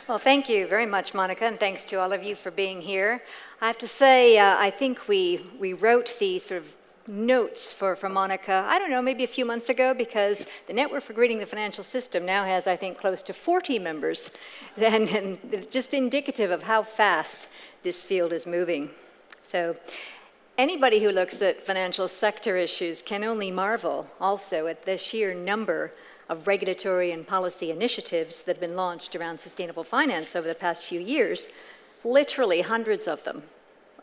Well, thank you very much, Monica, and thanks to all of you for being here. I have to say, I think we wrote these sort of notes for Monica, I don't know, maybe a few months ago, because the Network for Greening the Financial System now has, I think, close to 40 members, and just indicative of how fast this field is moving. So anybody who looks at financial sector issues can only marvel also at the sheer number of regulatory and policy initiatives that have been launched around sustainable finance over the past few years, literally hundreds of them,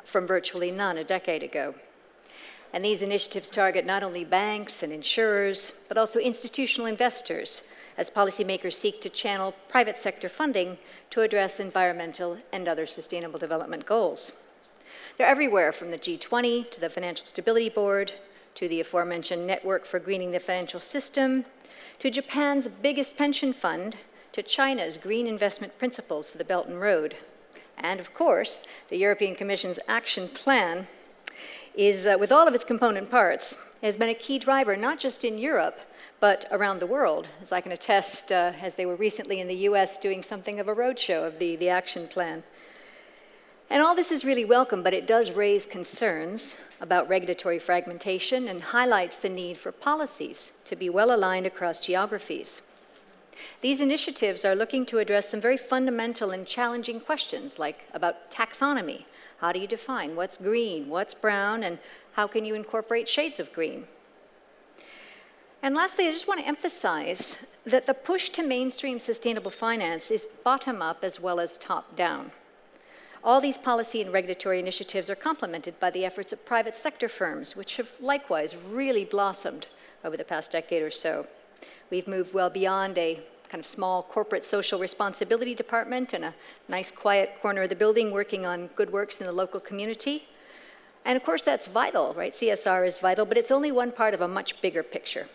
from virtually none a decade ago. And these initiatives target not only banks and insurers, but also institutional investors, as policymakers seek to channel private sector funding to address environmental and other sustainable development goals. They're everywhere, from the G20 to the Financial Stability Board, to the aforementioned Network for Greening the Financial System, to Japan's biggest pension fund, to China's green investment principles for the Belt and Road. And of course, the European Commission's action plan is, with all of its component parts, has been a key driver, not just in Europe, but around the world, as I can attest, as they were recently in the US doing something of a roadshow of the action plan. And all this is really welcome, but it does raise concerns about regulatory fragmentation and highlights the need for policies to be well aligned across geographies. These initiatives are looking to address some very fundamental and challenging questions, like about taxonomy. How do you define what's green, what's brown, and how can you incorporate shades of green? And lastly, I just want to emphasize that the push to mainstream sustainable finance is bottom-up as well as top-down. All these policy and regulatory initiatives are complemented by the efforts of private sector firms, which have likewise really blossomed over the past decade or so. We've moved well beyond a kind of small corporate social responsibility department in a nice quiet corner of the building working on good works in the local community. And of course that's vital, right? CSR is vital, but it's only one part of a much bigger picture.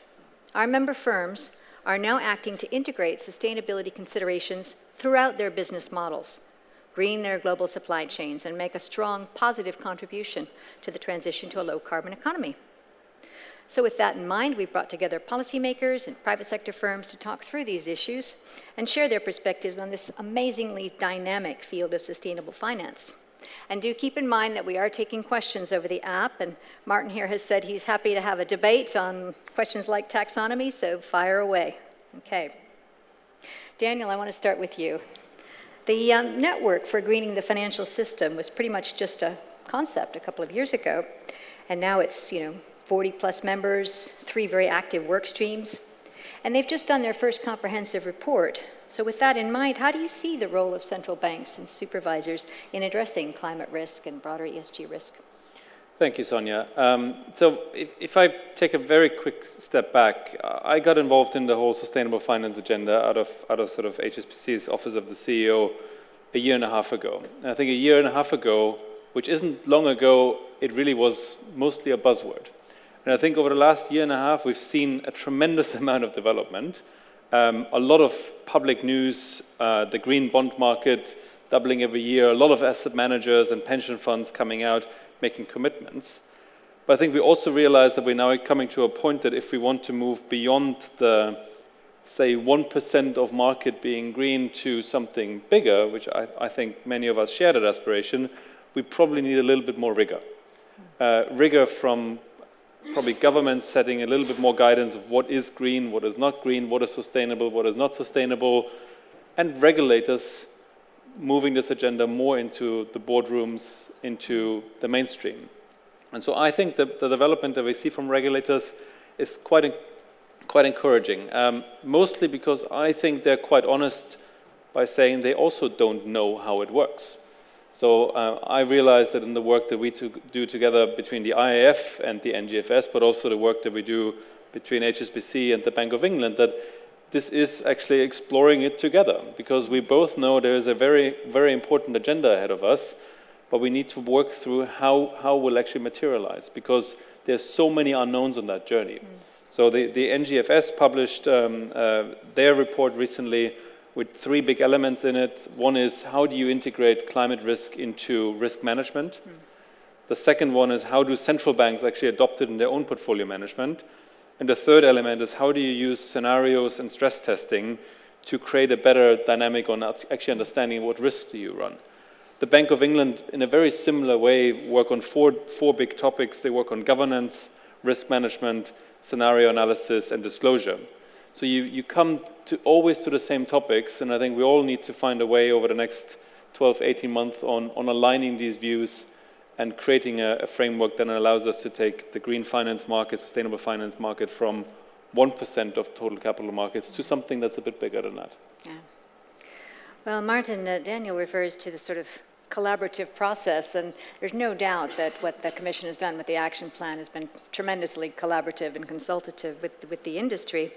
Our member firms are now acting to integrate sustainability considerations throughout their business models, green their global supply chains, and make a strong positive contribution to the transition to a low-carbon economy. So with that in mind, we've brought together policymakers and private sector firms to talk through these issues and share their perspectives on this amazingly dynamic field of sustainable finance. And do keep in mind that we are taking questions over the app, and Martin here has said he's happy to have a debate on questions like taxonomy, so fire away. Okay. Daniel, I want to start with you. The Network for Greening the Financial System was pretty much just a concept a couple of years ago, and now it's, 40 plus members, 3 very active work streams, and they've just done their first comprehensive report. So with that in mind, how do you see the role of central banks and supervisors in addressing climate risk and broader ESG risk? Thank you, Sonia. So if I take a very quick step back, I got involved in the whole sustainable finance agenda out of sort of HSBC's Office of the CEO a year and a half ago. And I think a year and a half ago, which isn't long ago, it really was mostly a buzzword. And I think over the last year and a half, we've seen a tremendous amount of development. A lot of public news, the green bond market doubling every year, a lot of asset managers and pension funds coming out, making commitments. But I think we also realize that we're now coming to a point that if we want to move beyond the, say, 1% of market being green to something bigger, which I think many of us share that aspiration, we probably need a little bit more rigor. Rigor from probably governments setting a little bit more guidance of what is green, what is not green, what is sustainable, what is not sustainable, and regulators moving this agenda more into the boardrooms, into the mainstream. And so I think that the development that we see from regulators is quite encouraging, mostly because I think they're quite honest by saying they also don't know how it works. So I realize that in the work that we do together between the IIF and the NGFS, but also the work that we do between HSBC and the Bank of England, that this is actually exploring it together, because we both know there is a very, very important agenda ahead of us, but we need to work through how we'll actually materialize, because there's so many unknowns on that journey. So the NGFS published their report recently with 3 big elements in it. One is, how do you integrate climate risk into risk management? The second one is, how do central banks actually adopt it in their own portfolio management? And the third element is, how do you use scenarios and stress testing to create a better dynamic on actually understanding what risks do you run. The Bank of England, in a very similar way, work on four big topics. They work on governance, risk management, scenario analysis, and disclosure. So you come always to the same topics, and I think we all need to find a way over the next 12, 18 months on aligning these views and creating a framework that allows us to take the green finance market, sustainable finance market from 1% of total capital markets to something that's a bit bigger than that. Yeah. Well, Martin, Daniel refers to the sort of collaborative process, and there's no doubt that what the Commission has done with the action plan has been tremendously collaborative and consultative with the industry.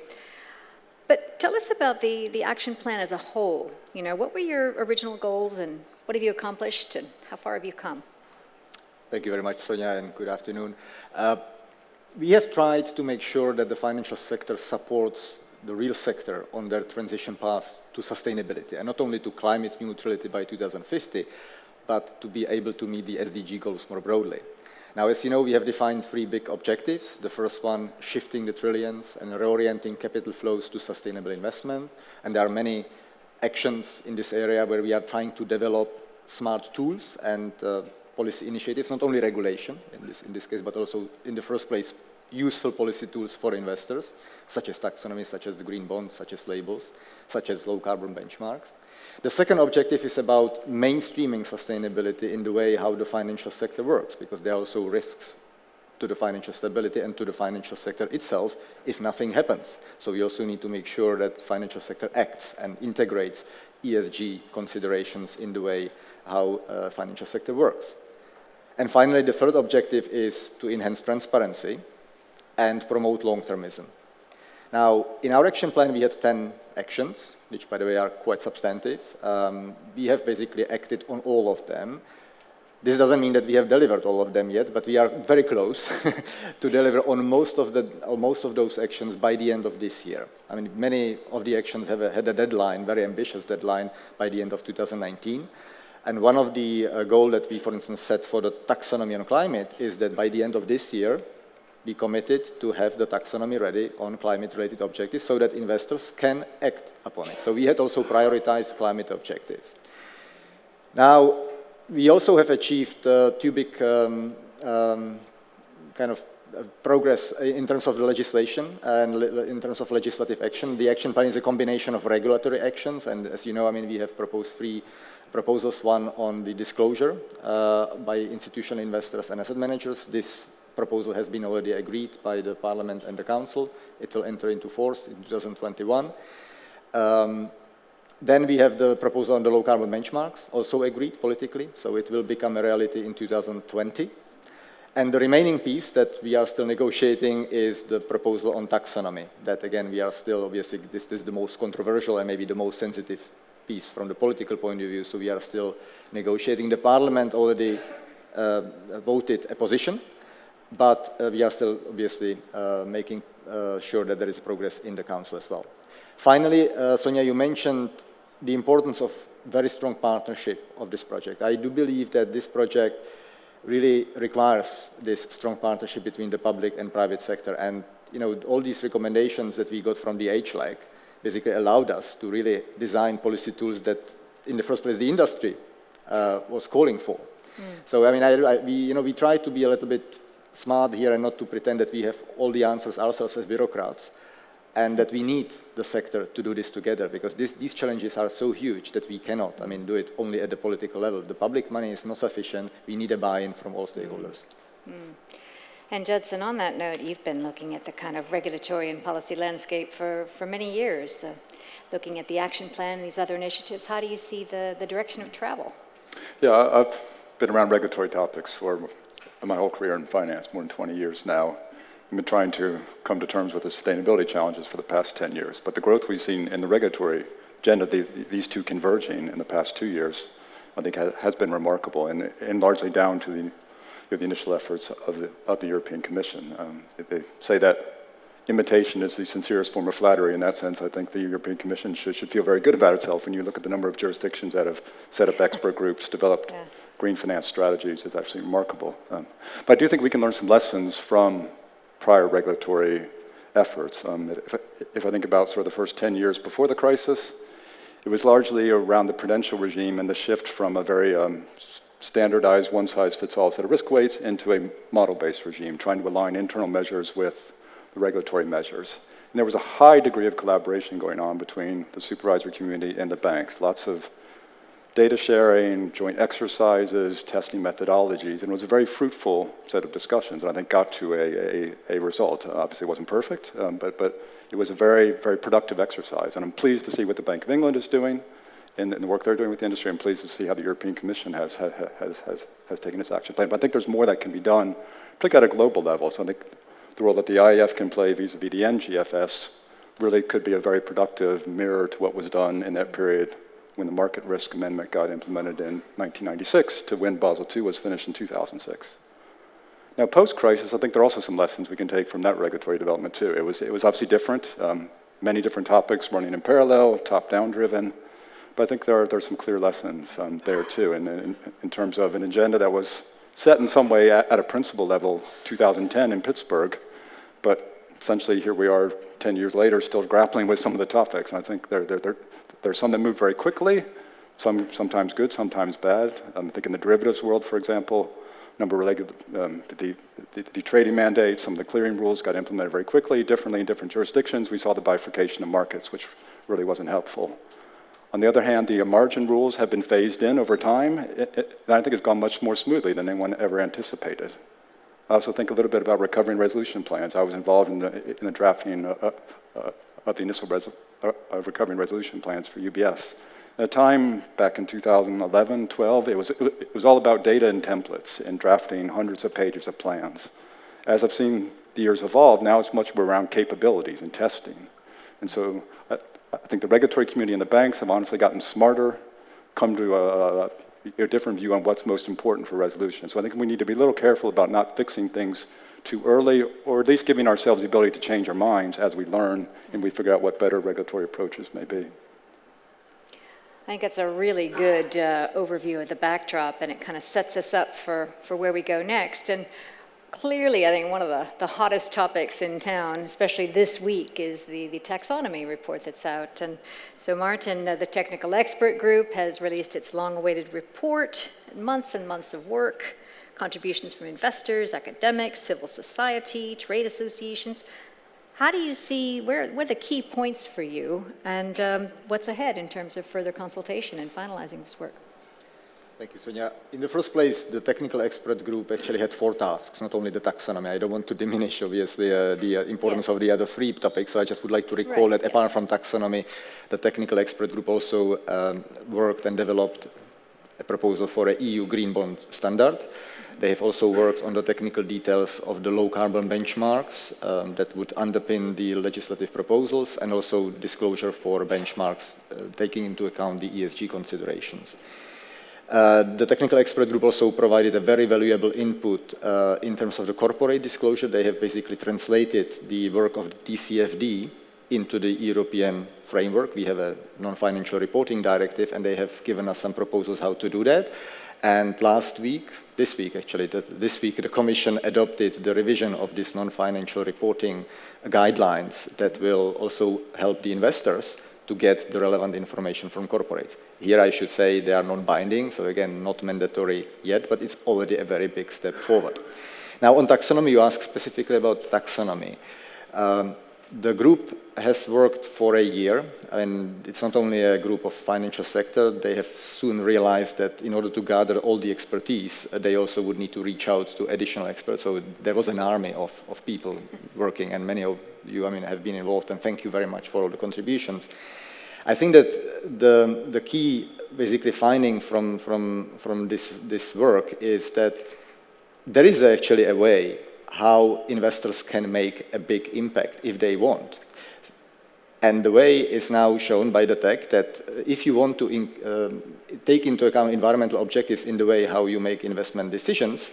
But tell us about the action plan as a whole. You know, what were your original goals, and what have you accomplished, and how far have you come? Thank you very much, Sonia, and good afternoon. We have tried to make sure that the financial sector supports the real sector on their transition path to sustainability, and not only to climate neutrality by 2050, but to be able to meet the SDG goals more broadly. Now, as you know, we have defined 3 big objectives. The first one, shifting the trillions and reorienting capital flows to sustainable investment. And there are many actions in this area where we are trying to develop smart tools and policy initiatives, not only regulation in this case, but also in the first place, useful policy tools for investors, such as taxonomy, such as the green bonds, such as labels, such as low carbon benchmarks. The second objective is about mainstreaming sustainability in the way how the financial sector works, because there are also risks to the financial stability and to the financial sector itself if nothing happens. So we also need to make sure that financial sector acts and integrates ESG considerations in the way how financial sector works. And finally, the third objective is to enhance transparency and promote long-termism. Now, in our action plan, we had 10 actions, which, by the way, are quite substantive. We have basically acted on all of them. This doesn't mean that we have delivered all of them yet, but we are very close to deliver on most of those actions by the end of this year. I mean, many of the actions have had a deadline, very ambitious deadline, by the end of 2019. And one of the goals that we, for instance, set for the taxonomy on climate is that by the end of this year, be committed to have the taxonomy ready on climate-related objectives so that investors can act upon it. So we had also prioritized climate objectives. Now, we also have achieved 2 big kind of progress in terms of the legislation and in terms of legislative action. The action plan is a combination of regulatory actions, and as you know, I mean, we have proposed 3 proposals, one on the disclosure by institutional investors and asset managers. This proposal has been already agreed by the Parliament and the Council. It will enter into force in 2021. Then we have the proposal on the low carbon benchmarks, also agreed politically, so it will become a reality in 2020. And the remaining piece that we are still negotiating is the proposal on taxonomy. That again, we are still, obviously, this is the most controversial and maybe the most sensitive piece from the political point of view, so we are still negotiating. The Parliament already voted a position, but we are still obviously making sure that there is progress in the Council as well. Finally, Sonia, you mentioned the importance of very strong partnership of this project. I do believe that this project really requires this strong partnership between the public and private sector. And you know, all these recommendations that we got from the HLAC basically allowed us to really design policy tools that, in the first place, the industry was calling for. So I mean, we try to be a little bit smart here and not to pretend that we have all the answers ourselves as bureaucrats, and that we need the sector to do this together, because these challenges are so huge that we cannot, I mean, do it only at the political level. The public money is not sufficient. We need a buy-in from all stakeholders. And Judson, on that note, you've been looking at the kind of regulatory and policy landscape for many years, looking at the action plan and these other initiatives. How do you see the direction of travel? Yeah, I've been around regulatory topics for my whole career in finance, more than 20 years now. I've been trying to come to terms with the sustainability challenges for the past 10 years. But the growth we've seen in the regulatory agenda, these two converging in the past 2 years, I think has been remarkable, and largely down to the initial efforts of the European Commission. They say that imitation is the sincerest form of flattery. In that sense, I think the European Commission should feel very good about itself. When you look at the number of jurisdictions that have set up expert groups, developed green finance strategies, it's actually remarkable. But I do think we can learn some lessons from prior regulatory efforts. If I think about sort of the first 10 years before the crisis, it was largely around the prudential regime and the shift from a very standardized one-size-fits-all set of risk weights into a model-based regime, trying to align internal measures with the regulatory measures. And there was a high degree of collaboration going on between the supervisory community and the banks, lots of data sharing, joint exercises, testing methodologies, and it was a very fruitful set of discussions, and I think got to a result. Obviously it wasn't perfect, but it was a very, very productive exercise, and I'm pleased to see what the Bank of England is doing and the work they're doing with the industry. I'm pleased to see how the European Commission has taken its action plan, but I think there's more that can be done, particularly at a global level. So I think the role that the IEF can play vis-a-vis the NGFS really could be a very productive mirror to what was done in that period when the market risk amendment got implemented in 1996 to when Basel II was finished in 2006. Now, post-crisis, I think there are also some lessons we can take from that regulatory development too. It was obviously different, many different topics running in parallel, top-down driven, but I think there are some clear lessons there too, and in terms of an agenda that was set in some way at a principal level, 2010 in Pittsburgh, but essentially here we are 10 years later still grappling with some of the topics, and I think there's some that move very quickly, sometimes good, sometimes bad. I think in the derivatives world, for example, a number related the trading mandates, some of the clearing rules got implemented very quickly, differently in different jurisdictions. We saw the bifurcation of markets, which really wasn't helpful. On the other hand, the margin rules have been phased in over time, and I think it's gone much more smoothly than anyone ever anticipated. I also think a little bit about recovery and resolution plans. I was involved in the drafting of the initial recovery and resolution plans for UBS. At the time, back in 2011, 12, it was all about data and templates and drafting hundreds of pages of plans. As I've seen the years evolve, now it's much more around capabilities and testing. And so I think the regulatory community and the banks have honestly gotten smarter, come to a different view on what's most important for resolution. So I think we need to be a little careful about not fixing things too early, or at least giving ourselves the ability to change our minds as we learn and we figure out what better regulatory approaches may be. I think that's a really good overview of the backdrop, and it kind of sets us up for where we go next. And clearly, I think one of the hottest topics in town, especially this week, is the taxonomy report that's out. And so Martin, the technical expert group, has released its long-awaited report, months and months of work, contributions from investors, academics, civil society, trade associations. How do you see, where are the key points for you, and what's ahead in terms of further consultation and finalizing this work? Thank you, Sonia. In the first place, the technical expert group actually had 4 tasks, not only the taxonomy. I don't want to diminish, obviously, the importance of the other 3 topics, so I just would like to recall that apart from taxonomy, the technical expert group also worked and developed a proposal for an EU green bond standard. They have also worked on the technical details of the low carbon benchmarks that would underpin the legislative proposals, and also disclosure for benchmarks taking into account the ESG considerations. The technical expert group also provided a very valuable input in terms of the corporate disclosure. They have basically translated the work of the TCFD into the European framework. We have a non-financial reporting directive, and they have given us some proposals how to do that. And this week, the Commission adopted the revision of this non-financial reporting guidelines that will also help the investors to get the relevant information from corporates. Here I should say they are non-binding, so again, not mandatory yet, but it's already a very big step forward. Now on taxonomy, you asked specifically about taxonomy. The group has worked for a year, and it's not only a group of financial sector. They have soon realized that in order to gather all the expertise, they also would need to reach out to additional experts. So there was an army of people working, and many of you, have been involved, and thank you very much for all the contributions. I think that the key, basically, finding from this work is that there is actually a way how investors can make a big impact if they want. And the way is now shown by the tech that if you want to take into account environmental objectives in the way how you make investment decisions,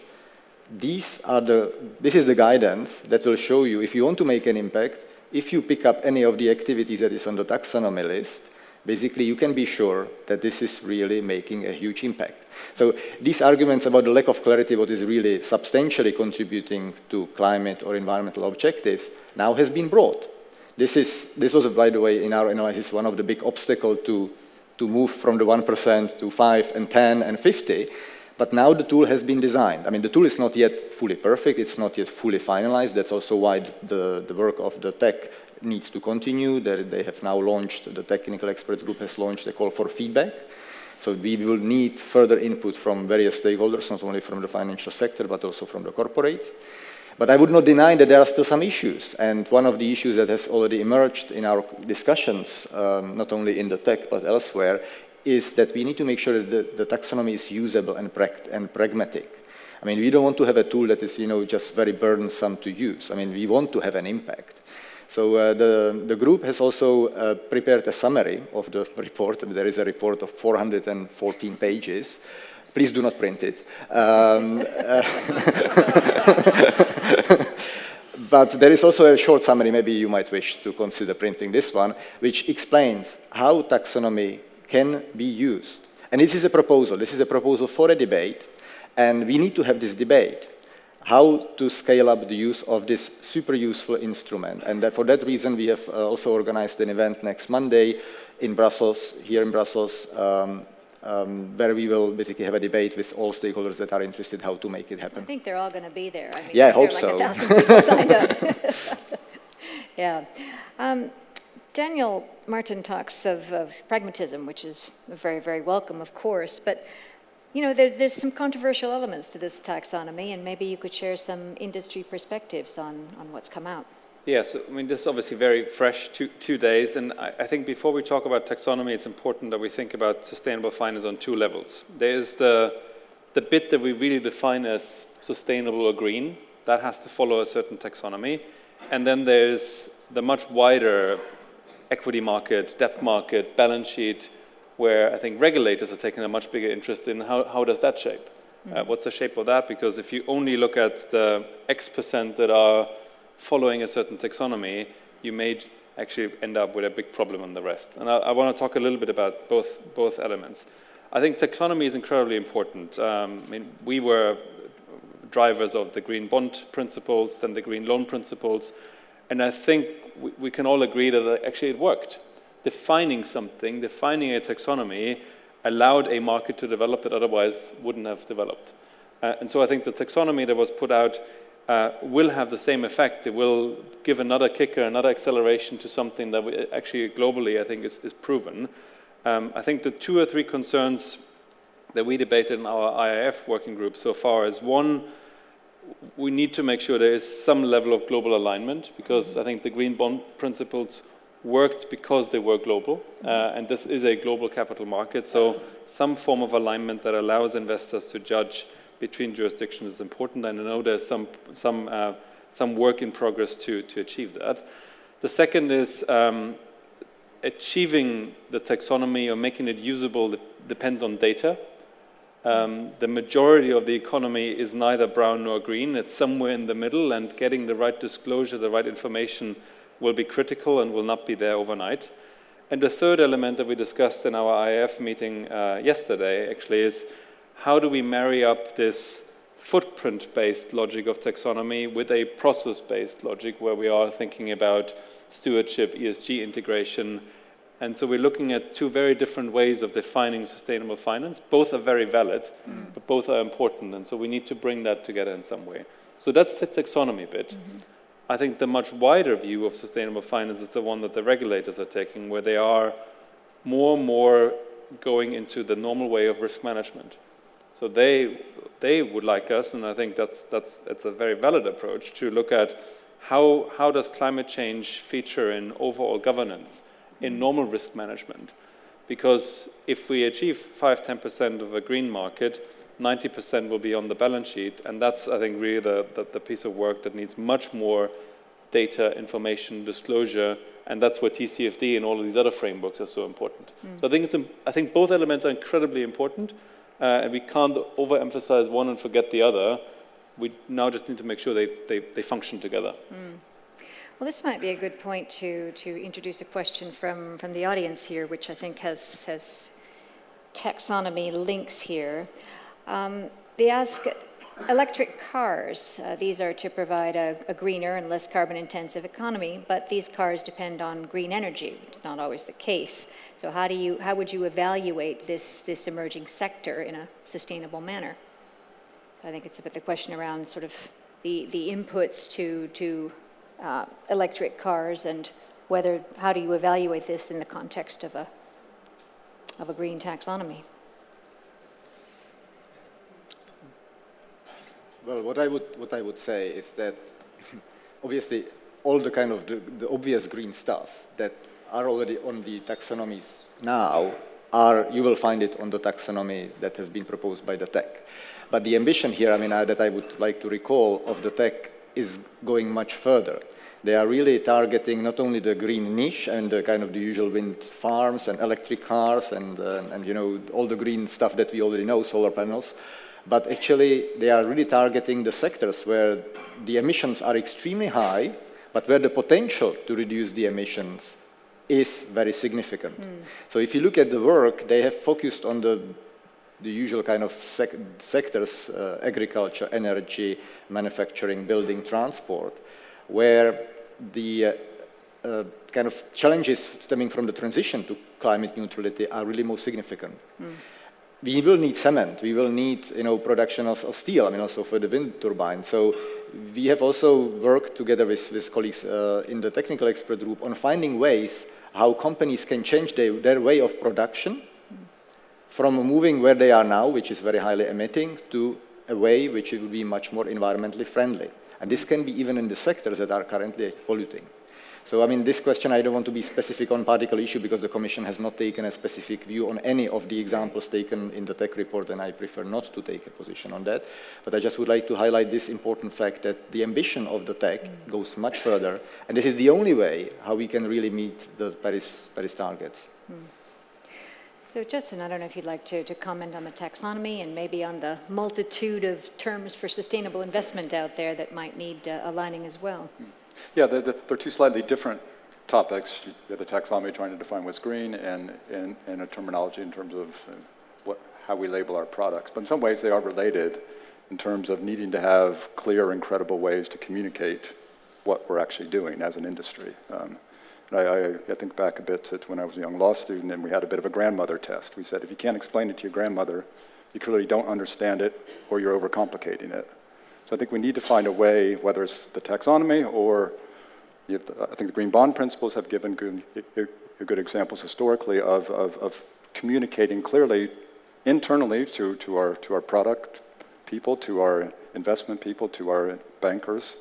this is the guidance that will show you if you want to make an impact, if you pick up any of the activities that is on the taxonomy list, basically you can be sure that this is really making a huge impact. So these arguments about the lack of clarity, what is really substantially contributing to climate or environmental objectives, now has been brought. This was, by the way, in our analysis, one of the big obstacles to move from the 1% to 5 and 10 and 50. But now the tool has been designed. I mean, the tool is not yet fully perfect. It's not yet fully finalized. That's also why the work of the tech needs to continue. They have now launched, the technical expert group has launched a call for feedback. So we will need further input from various stakeholders, not only from the financial sector, but also from the corporates. But I would not deny that there are still some issues. And one of the issues that has already emerged in our discussions, not only in the tech, but elsewhere, is that we need to make sure that the taxonomy is usable and pragmatic. I mean, we don't want to have a tool that is, just very burdensome to use. I mean, we want to have an impact. So the group has also prepared a summary of the report. There is a report of 414 pages. Please do not print it. But there is also a short summary, maybe you might wish to consider printing this one, which explains how taxonomy can be used. And this is a proposal for a debate, and we need to have this debate, how to scale up the use of this super useful instrument. And for that reason, we have also organized an event next Monday in Brussels, here in Brussels, where we will basically have a debate with all stakeholders that are interested how to make it happen. I think they're all going to be there. I mean, yeah, I hope like so. 1,000 people signed up. Yeah. Daniel Martin talks of pragmatism, which is very, very welcome, of course, but there's some controversial elements to this taxonomy, and maybe you could share some industry perspectives on what's come out. Yes, I mean, this is obviously very fresh, 2 days, and I think before we talk about taxonomy, it's important that we think about sustainable finance on 2 levels. There's the bit that we really define as sustainable or green, that has to follow a certain taxonomy, and then there's the much wider equity market, debt market, balance sheet, where I think regulators are taking a much bigger interest in how does that shape? What's the shape of that? Because if you only look at the X% that are following a certain taxonomy, you may actually end up with a big problem on the rest. And I want to talk a little bit about both elements. I think taxonomy is incredibly important. I mean, we were drivers of the green bond principles, then the green loan principles, and I think we can all agree that actually it worked. Defining a taxonomy allowed a market to develop that otherwise wouldn't have developed. And so I think the taxonomy that was put out will have the same effect. It will give another kicker, another acceleration to something that we actually globally I think is proven. I think the 2 or 3 concerns that we debated in our IIF working group so far is, one, we need to make sure there is some level of global alignment, because I think the green bond principles worked because they were global, and this is a global capital market, so some form of alignment that allows investors to judge between jurisdictions is important, and I know there's some work in progress to achieve that. The second is achieving the taxonomy or making it usable depends on data. The majority of the economy is neither brown nor green, it's somewhere in the middle, and getting the right disclosure, the right information will be critical and will not be there overnight. And the third element that we discussed in our IIF meeting yesterday actually is, how do we marry up this footprint-based logic of taxonomy with a process-based logic where we are thinking about stewardship, ESG integration. And so we're looking at 2 very different ways of defining sustainable finance. Both are very valid, but both are important. And so we need to bring that together in some way. So that's the taxonomy bit. I think the much wider view of sustainable finance is the one that the regulators are taking, where they are more and more going into the normal way of risk management. So they would like us, and I think that's a very valid approach, to look at how does climate change feature in overall governance, in normal risk management. Because if we achieve 5-10% of a green market, 90% will be on the balance sheet, and that's, I think, really the piece of work that needs much more data, information, disclosure, and that's where TCFD and all of these other frameworks are so important. So I think both elements are incredibly important, and we can't overemphasize one and forget the other. We now just need to make sure they function together. Well, this might be a good point to introduce a question from the audience here, which I think has taxonomy links here. They ask, electric cars, these are to provide a greener and less carbon-intensive economy, but these cars depend on green energy, not always the case. So how would you evaluate this emerging sector in a sustainable manner? So I think it's a bit the question around sort of the inputs to electric cars and how do you evaluate this in the context of a green taxonomy? Well, what I would say is that obviously all the kind of the obvious green stuff that are already on the taxonomies now you will find it on the taxonomy that has been proposed by the TEC. But the ambition here, that I would like to recall of the TEC is going much further. They are really targeting not only the green niche and the kind of the usual wind farms and electric cars and all the green stuff that we already know, solar panels, but actually they are really targeting the sectors where the emissions are extremely high, but where the potential to reduce the emissions is very significant. So if you look at the work, they have focused on the usual kind of sectors, agriculture, energy, manufacturing, building, transport, where the kind of challenges stemming from the transition to climate neutrality are really most significant. We will need cement, we will need production of steel, also for the wind turbine. So we have also worked together with colleagues in the technical expert group on finding ways how companies can change their way of production from moving where they are now, which is very highly emitting, to a way which will be much more environmentally friendly. And this can be even in the sectors that are currently polluting. So, this question, I don't want to be specific on particular issue because the Commission has not taken a specific view on any of the examples taken in the TEC report, and I prefer not to take a position on that. But I just would like to highlight this important fact that the ambition of the TEC goes much further, and this is the only way how we can really meet the Paris targets. So Judson, I don't know if you'd like to comment on the taxonomy and maybe on the multitude of terms for sustainable investment out there that might need aligning as well. Yeah, they're two slightly different topics. You have the taxonomy trying to define what's green and a terminology in terms of how we label our products. But in some ways they are related in terms of needing to have clear and credible ways to communicate what we're actually doing as an industry. I think back a bit to when I was a young law student and we had a bit of a grandmother test. We said, if you can't explain it to your grandmother, you clearly don't understand it or you're overcomplicating it. So I think we need to find a way, whether it's the taxonomy or I think the green bond principles have given good examples historically of communicating clearly internally to our product people, to our investment people, to our bankers,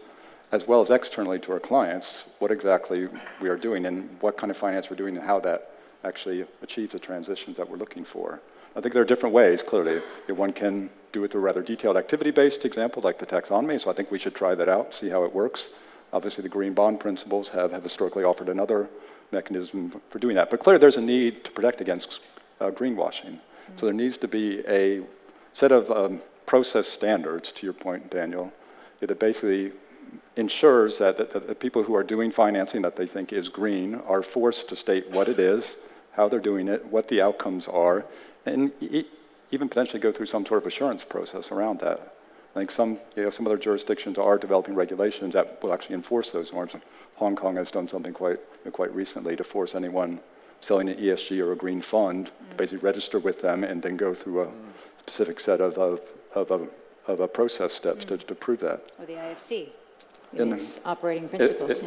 as well as externally to our clients, what exactly we are doing and what kind of finance we're doing and how that actually achieves the transitions that we're looking for. I think there are different ways, clearly. One can do it through a rather detailed activity-based example like the taxonomy, so I think we should try that out, see how it works. Obviously, the green bond principles have historically offered another mechanism for doing that. But clearly, there's a need to protect against greenwashing. So there needs to be a set of process standards, to your point, Daniel, that basically ensures that the people who are doing financing that they think is green are forced to state what it is, how they're doing it, what the outcomes are, and even potentially go through some sort of assurance process around that. I think some other jurisdictions are developing regulations that will actually enforce those norms. Hong Kong has done something quite recently to force anyone selling an ESG or a green fund to basically register with them and then go through a specific set of process steps to prove that. Or the IFC. In its operating principles.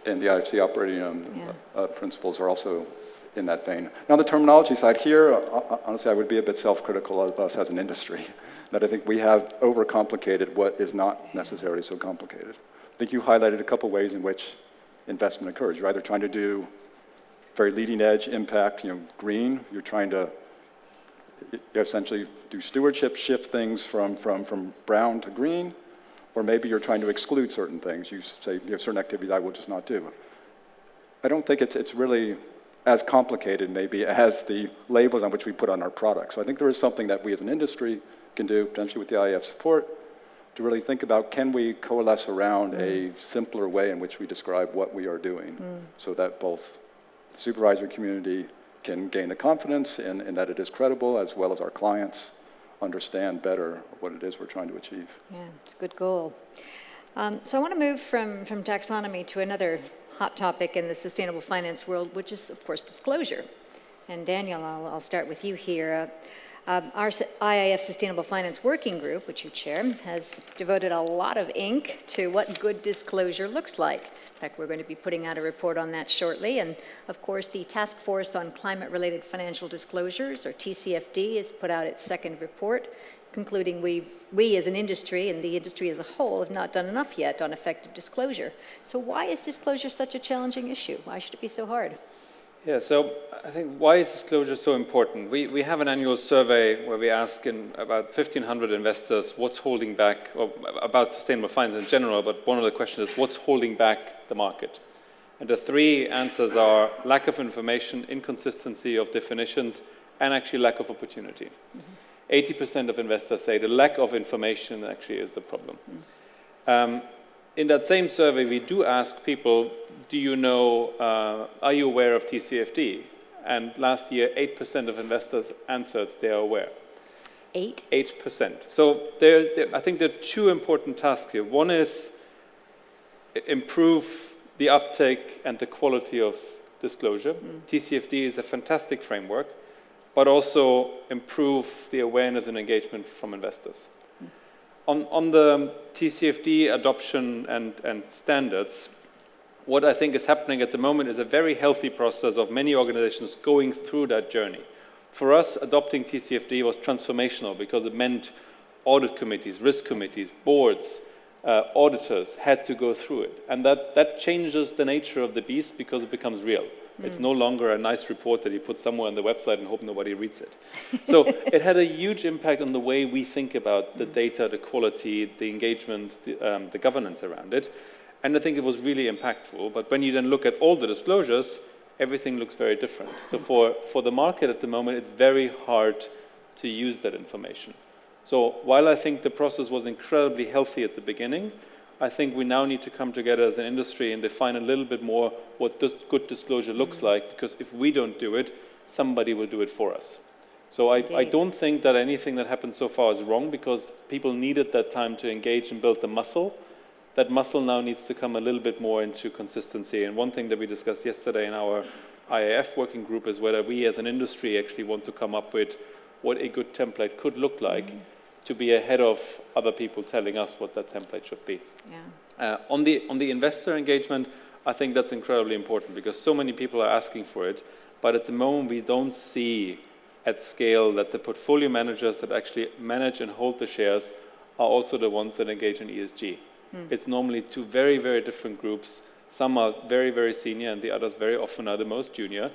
And the IFC operating principles are also in that vein. Now, on the terminology side here, honestly, I would be a bit self-critical of us as an industry, that I think we have overcomplicated what is not necessarily so complicated. I think you highlighted a couple ways in which investment occurs. You're either trying to do very leading edge impact, green, you're trying to essentially do stewardship, shift things from brown to green, or maybe you're trying to exclude certain things. You say you have certain activities I will just not do. I don't think it's really as complicated maybe as the labels on which we put on our products. So I think there is something that we as an industry can do, potentially with the IEF support, to really think about, can we coalesce around a simpler way in which we describe what we are doing so that both the supervisory community can gain the confidence in that it is credible, as well as our clients understand better what it is we're trying to achieve. Yeah, it's a good goal. So I want to move from taxonomy to another hot topic in the sustainable finance world, which is, of course, disclosure. And Daniel, I'll start with you here. Our IIF Sustainable Finance Working Group, which you chair, has devoted a lot of ink to what good disclosure looks like. In fact, we're going to be putting out a report on that shortly. And of course, the Task Force on Climate-Related Financial Disclosures, or TCFD, has put out its second report, concluding we as an industry and the industry as a whole have not done enough yet on effective disclosure. So why is disclosure such a challenging issue? Why should it be so hard? Yeah, so I think why is disclosure so important? We have an annual survey where we ask about 1,500 investors what's holding back, or about sustainable finance in general, but one of the questions is what's holding back the market? And the three answers are lack of information, inconsistency of definitions, and actually lack of opportunity. 80% of investors say the lack of information actually is the problem. In that same survey, we do ask people, do you know, are you aware of TCFD? And last year, 8% of investors answered they are aware. 8%. So I think there are two important tasks here. One is improve the uptake and the quality of disclosure. TCFD is a fantastic framework, but also improve the awareness and engagement from investors. On the TCFD adoption and standards, what I think is happening at the moment is a very healthy process of many organizations going through that journey. For us, adopting TCFD was transformational because it meant audit committees, risk committees, boards, auditors had to go through it. And that changes the nature of the beast because it becomes real. It's no longer a nice report that you put somewhere on the website and hope nobody reads it. So it had a huge impact on the way we think about the data, the quality, the engagement, the governance around it. And I think it was really impactful. But when you then look at all the disclosures, everything looks very different. So for the market at the moment, it's very hard to use that information. So while I think the process was incredibly healthy at the beginning, I think we now need to come together as an industry and define a little bit more what good disclosure looks like, because if we don't do it, somebody will do it for us. So I don't think that anything that happened so far is wrong, because people needed that time to engage and build the muscle. That muscle now needs to come a little bit more into consistency. And one thing that we discussed yesterday in our IIF working group is whether we as an industry actually want to come up with what a good template could look like to be ahead of other people telling us what that template should be. Yeah. On the investor engagement, I think that's incredibly important because so many people are asking for it, but at the moment we don't see at scale that the portfolio managers that actually manage and hold the shares are also the ones that engage in ESG. It's normally two very, very different groups. Some are very, very senior and the others very often are the most junior.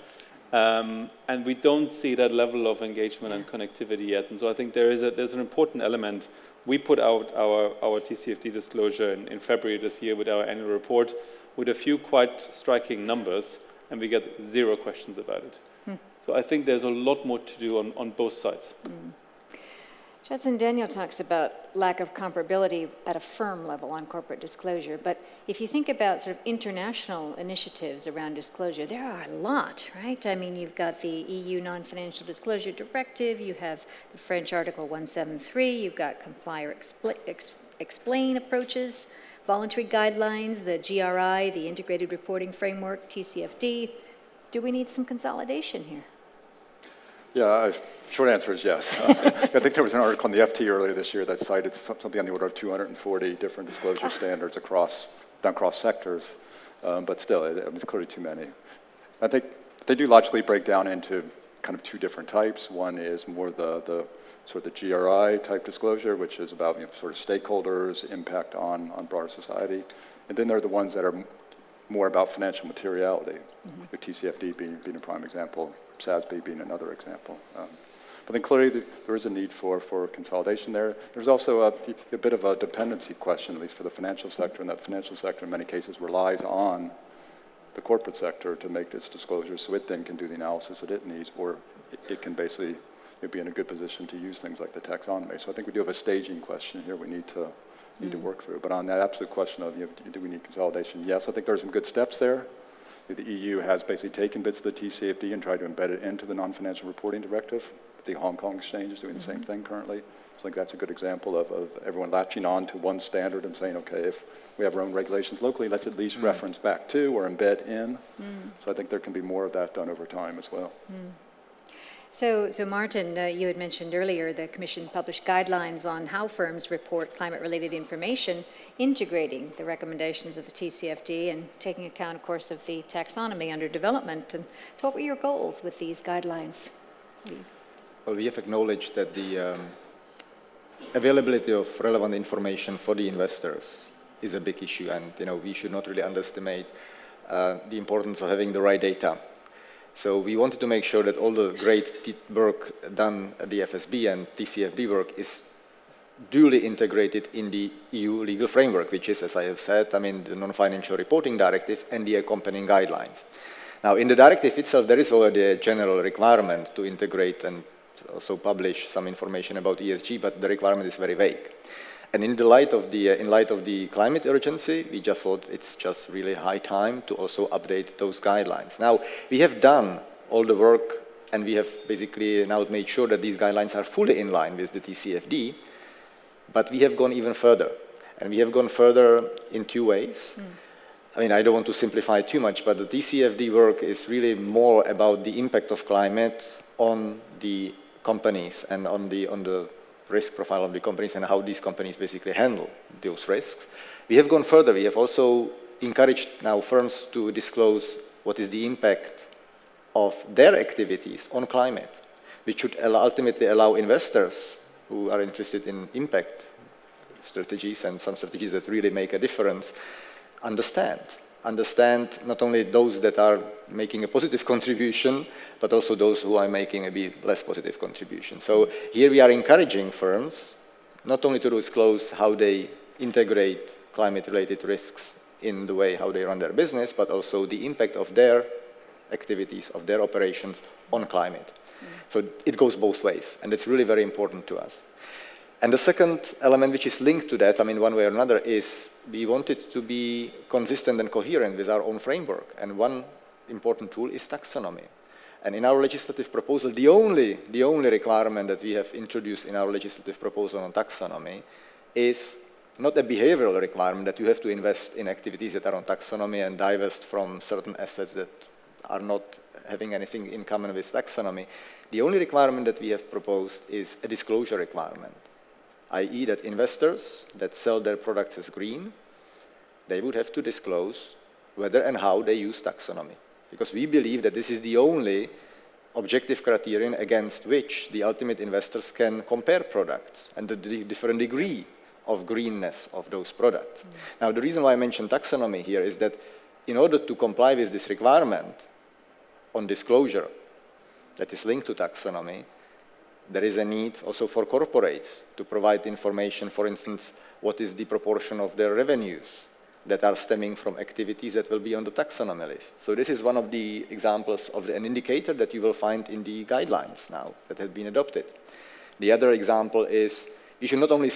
And we don't see that level of engagement and connectivity yet. And so I think there's an important element. We put out our TCFD disclosure in February this year with our annual report with a few quite striking numbers, and we get 0 questions about it. So I think there's a lot more to do on both sides. Judson, Daniel talks about lack of comparability at a firm level on corporate disclosure, but if you think about sort of international initiatives around disclosure, there are a lot, right? I mean, you've got the EU Non-Financial Disclosure Directive, you have the French Article 173, you've got comply or explain approaches, voluntary guidelines, the GRI, the Integrated Reporting Framework, TCFD. Do we need some consolidation here? Yeah, short answer is yes. I think there was an article in the FT earlier this year that cited something on the order of 240 different disclosure standards across sectors, but still, it's clearly too many. I think they do logically break down into kind of 2 different types. One is more the sort of the GRI type disclosure, which is about sort of stakeholders, impact on broader society, and then there are the ones that are more about financial materiality, the TCFD being a prime example, SASB being another example. But then clearly there is a need for consolidation there. There's also a bit of a dependency question, at least for the financial sector, and that financial sector in many cases relies on the corporate sector to make its disclosures so it then can do the analysis that it needs, or it can basically be in a good position to use things like the taxonomy. So I think we do have a staging question here we need to need to work through. But on that absolute question of, do we need consolidation? Yes, I think there are some good steps there. The EU has basically taken bits of the TCFD and tried to embed it into the non-financial reporting directive. The Hong Kong Exchange is doing the same thing currently. So I think that's a good example of everyone latching on to one standard and saying, okay, if we have our own regulations locally, let's at least reference back to or embed in. So I think there can be more of that done over time as well. So Martin, you had mentioned earlier the Commission published guidelines on how firms report climate-related information, integrating the recommendations of the TCFD and taking account, of course, of the taxonomy under development. And so what were your goals with these guidelines? Well, we have acknowledged that the availability of relevant information for the investors is a big issue, and we should not really underestimate the importance of having the right data. So we wanted to make sure that all the great work done at the FSB and TCFD work is duly integrated in the EU legal framework, which is, as I have said, the non-financial reporting directive and the accompanying guidelines. Now, in the directive itself, there is already a general requirement to integrate and also publish some information about ESG, but the requirement is very vague. And in light of the climate urgency, we just thought it's just really high time to also update those guidelines. Now, we have done all the work, and we have basically now made sure that these guidelines are fully in line with the TCFD, but we have gone even further. And we have gone further in two ways. I don't want to simplify too much, but the TCFD work is really more about the impact of climate on the companies and on the risk profile of the companies and how these companies basically handle those risks. We have gone further. We have also encouraged now firms to disclose what is the impact of their activities on climate, which should ultimately allow investors who are interested in impact strategies and some strategies that really make a difference, understand not only those that are making a positive contribution, but also those who are making a bit less positive contribution. So here we are encouraging firms not only to disclose how they integrate climate-related risks in the way how they run their business, but also the impact of their activities, of their operations on climate. So it goes both ways, and it's really very important to us. And the second element which is linked to that, one way or another, is we wanted to be consistent and coherent with our own framework. And one important tool is taxonomy. And in our legislative proposal, the only requirement that we have introduced in our legislative proposal on taxonomy is not a behavioral requirement that you have to invest in activities that are on taxonomy and divest from certain assets that are not having anything in common with taxonomy. The only requirement that we have proposed is a disclosure requirement, i.e. that investors that sell their products as green, they would have to disclose whether and how they use taxonomy. Because we believe that this is the only objective criterion against which the ultimate investors can compare products and the different degree of greenness of those products. Now, the reason why I mentioned taxonomy here is that in order to comply with this requirement on disclosure that is linked to taxonomy, there is a need also for corporates to provide information, for instance, what is the proportion of their revenues that are stemming from activities that will be on the taxonomy list. So this is one of the examples of an indicator that you will find in the guidelines now that have been adopted. The other example is we should not only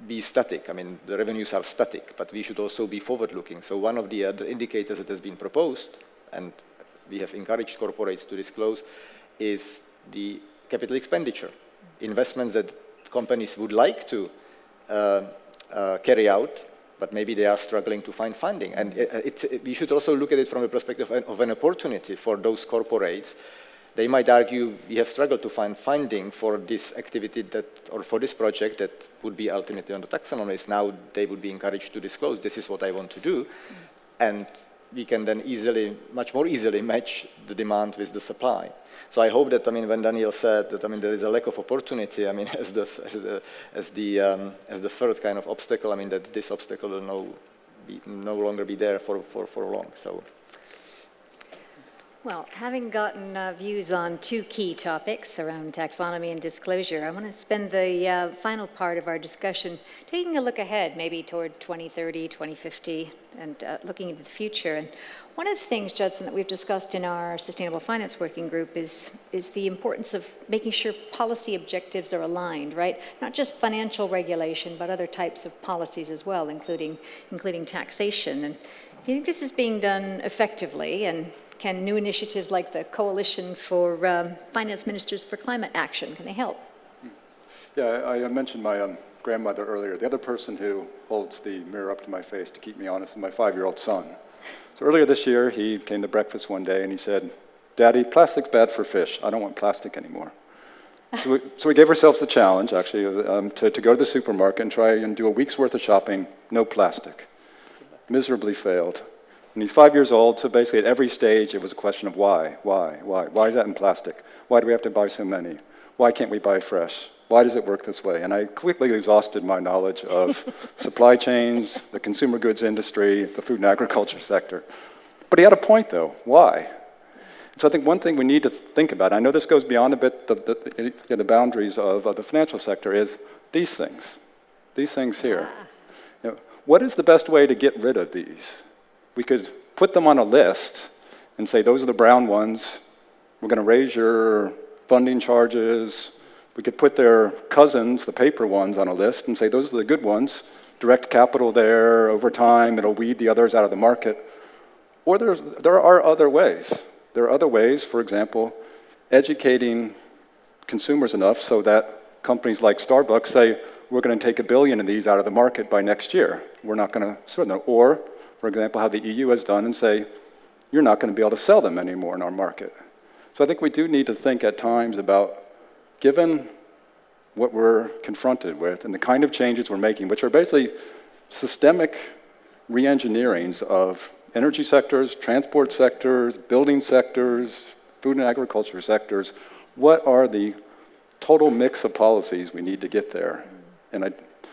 be static, the revenues are static, but we should also be forward-looking. So one of the other indicators that has been proposed, and we have encouraged corporates to disclose, is the capital expenditure, investments that companies would like to carry out, but maybe they are struggling to find funding. And we should also look at it from the perspective of an opportunity for those corporates. They might argue, we have struggled to find funding for this activity or for this project that would be ultimately on the taxonomy. Now they would be encouraged to disclose, this is what I want to do. And we can then much more easily match the demand with the supply. So I hope that, when Daniel said that, there is a lack of opportunity, as the third kind of obstacle, that this obstacle will no longer be there for long. So. Well, having gotten views on two key topics around taxonomy and disclosure, I want to spend the final part of our discussion taking a look ahead, maybe toward 2030, 2050, and looking into the future. And one of the things, Judson, that we've discussed in our Sustainable Finance Working Group is the importance of making sure policy objectives are aligned, right? Not just financial regulation, but other types of policies as well, including taxation. And do you think this is being done effectively? And can new initiatives like the Coalition for Finance Ministers for Climate Action, can they help? Yeah, I mentioned my grandmother earlier. The other person who holds the mirror up to my face to keep me honest is my 5-year-old son. So earlier this year, he came to breakfast one day and he said, "Daddy, plastic's bad for fish. I don't want plastic anymore." So we gave ourselves the challenge, actually, to go to the supermarket and try and do a week's worth of shopping, no plastic. Miserably failed. And he's 5 years old, so basically at every stage it was a question of why? Why is that in plastic? Why do we have to buy so many? Why can't we buy fresh? Why does it work this way? And I quickly exhausted my knowledge of supply chains, the consumer goods industry, the food and agriculture sector. But he had a point though, why? So I think one thing we need to think about, I know this goes beyond a bit the boundaries of the financial sector, is these things here. You know, what is the best way to get rid of these? We could put them on a list and say, those are the brown ones. We're going to raise your funding charges. We could put their cousins, the paper ones, on a list and say, those are the good ones. Direct capital there. Over time, it'll weed the others out of the market. Or there are other ways. There are other ways, for example, educating consumers enough so that companies like Starbucks say, we're going to take 1 billion of these out of the market by next year. We're not going to sort them. Or, for example, how the EU has done and say, you're not going to be able to sell them anymore in our market. So I think we do need to think at times about, given what we're confronted with and the kind of changes we're making, which are basically systemic re-engineerings of energy sectors, transport sectors, building sectors, food and agriculture sectors, what are the total mix of policies we need to get there?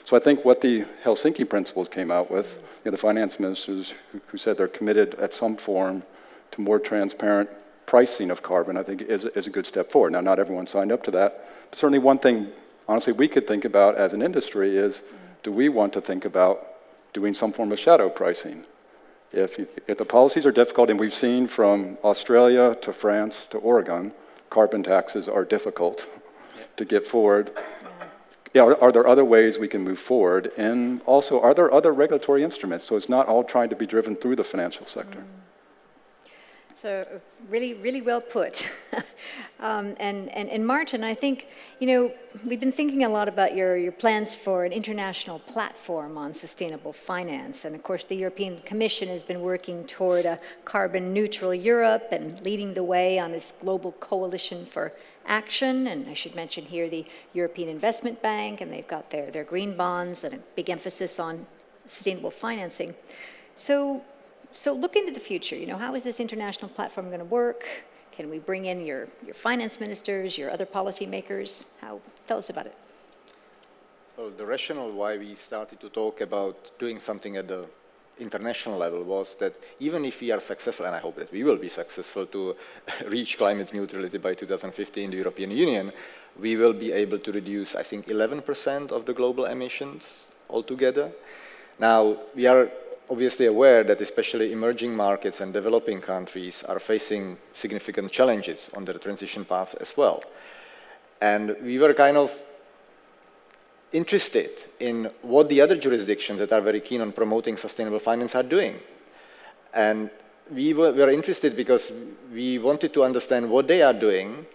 So I think what the Helsinki principles came out with, the finance ministers who said they're committed at some form to more transparent pricing of carbon, I think is a good step forward. Now, not everyone signed up to that. But certainly one thing, honestly, we could think about as an industry is, do we want to think about doing some form of shadow pricing? If the policies are difficult, and we've seen from Australia to France to Oregon, carbon taxes are difficult to get forward. Yeah, are there other ways we can move forward? And also, are there other regulatory instruments? So it's not all trying to be driven through the financial sector. So really, really well put. And Martin, I think, we've been thinking a lot about your plans for an international platform on sustainable finance. And of course, the European Commission has been working toward a carbon neutral Europe and leading the way on this global coalition for action. And I should mention here the European Investment Bank, and they've got their green bonds and a big emphasis on sustainable financing. So look into the future. How is this international platform going to work? Can we bring in your finance ministers, your other policymakers? Tell us about it. Well, the rationale why we started to talk about doing something at the international level was that even if we are successful, and I hope that we will be successful to reach climate neutrality by 2050 in the European Union, we will be able to reduce, I think, 11% of the global emissions altogether. Now, we are obviously aware that especially emerging markets and developing countries are facing significant challenges on their transition path as well. And we were kind of interested in what the other jurisdictions that are very keen on promoting sustainable finance are doing. And we were interested because we wanted to understand what they are doing,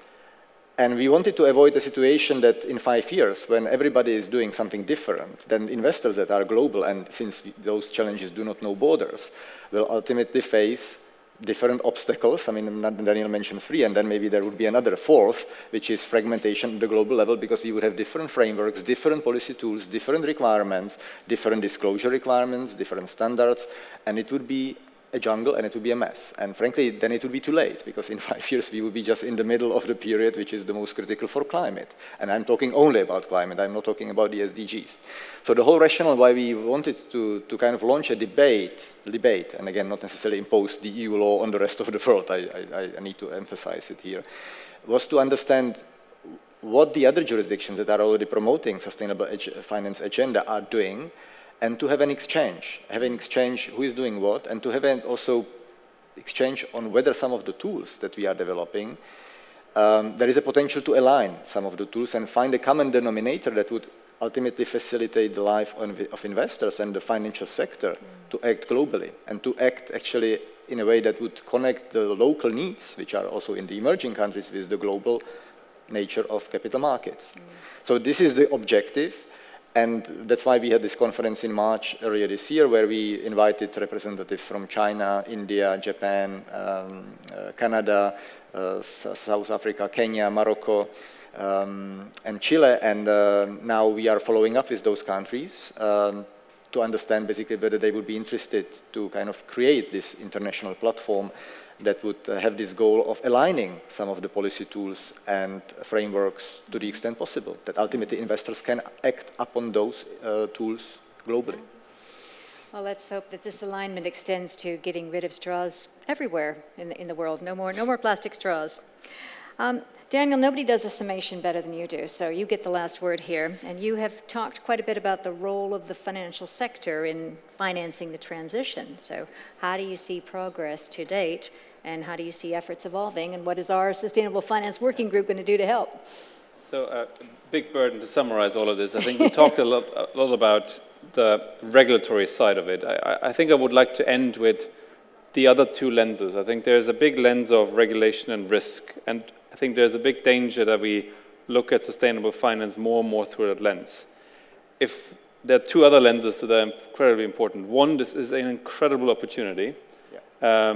and we wanted to avoid a situation that in 5 years, when everybody is doing something different, then investors that are global, and since those challenges do not know borders, will ultimately face different obstacles. I mean, Daniel mentioned 3, and then maybe there would be another 4th, which is fragmentation at the global level, because we would have different frameworks, different policy tools, different requirements, different disclosure requirements, different standards, and it would be a jungle and it would be a mess. And frankly, then it would be too late, because in 5 years we will be just in the middle of the period which is the most critical for climate. And I'm talking only about climate, I'm not talking about the SDGs. So the whole rationale why we wanted to kind of launch a debate, and again, not necessarily impose the EU law on the rest of the world, I need to emphasize it here, was to understand what the other jurisdictions that are already promoting sustainable finance agenda are doing, and to have an exchange who is doing what, and to have an also exchange on whether some of the tools that we are developing, there is a potential to align some of the tools and find a common denominator that would ultimately facilitate the life of investors and the financial sector to act globally and to act actually in a way that would connect the local needs, which are also in the emerging countries, with the global nature of capital markets. So this is the objective. And that's why we had this conference in March earlier this year, where we invited representatives from China, India, Japan, Canada, South Africa, Kenya, Morocco, and Chile. And now we are following up with those countries to understand basically whether they would be interested to kind of create this international platform that would have this goal of aligning some of the policy tools and frameworks to the extent possible, that ultimately investors can act upon those tools globally. Well, let's hope that this alignment extends to getting rid of straws everywhere in the world. No more plastic straws. Daniel, nobody does a summation better than you do, so you get the last word here. And you have talked quite a bit about the role of the financial sector in financing the transition. So how do you see progress to date, and how do you see efforts evolving, and what is our Sustainable Finance Working Group going to do to help? So big burden to summarize all of this. I think we talked a lot about the regulatory side of it. I think I would like to end with the other two lenses. I think there's a big lens of regulation and risk, and I think there's a big danger that we look at sustainable finance more and more through that lens. If there are two other lenses that are incredibly important. One, this is an incredible opportunity. Yeah.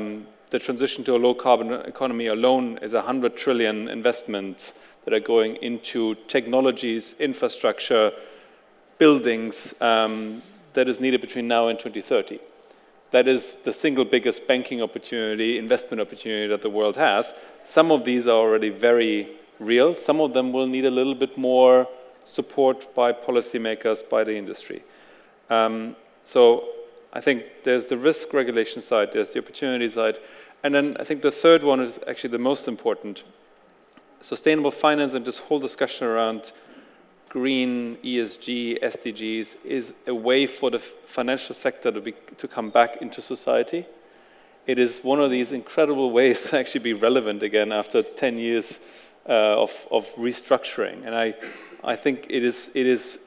The transition to a low-carbon economy alone is 100 trillion investments that are going into technologies, infrastructure, buildings that is needed between now and 2030. That is the single biggest banking opportunity, investment opportunity that the world has. Some of these are already very real. Some of them will need a little bit more support by policymakers, by the industry. So I think there's the risk regulation side, there's the opportunity side, and then I think the third one is actually the most important. Sustainable finance and this whole discussion around green, ESG, SDGs is a way for the financial sector to come back into society. It is one of these incredible ways to actually be relevant again after 10 years of restructuring. And I think it is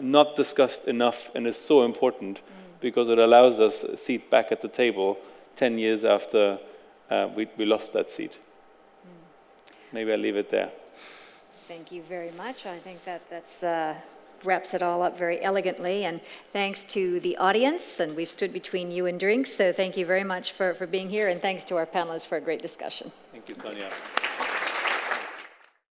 not discussed enough, and is so important because it allows us a seat back at the table 10 years after we lost that seat. Maybe I'll leave it there. Thank you very much. I think that's wraps it all up very elegantly. And thanks to the audience, and we've stood between you and drinks, so thank you very much for being here, and thanks to our panelists for a great discussion. Thank you, Sonia.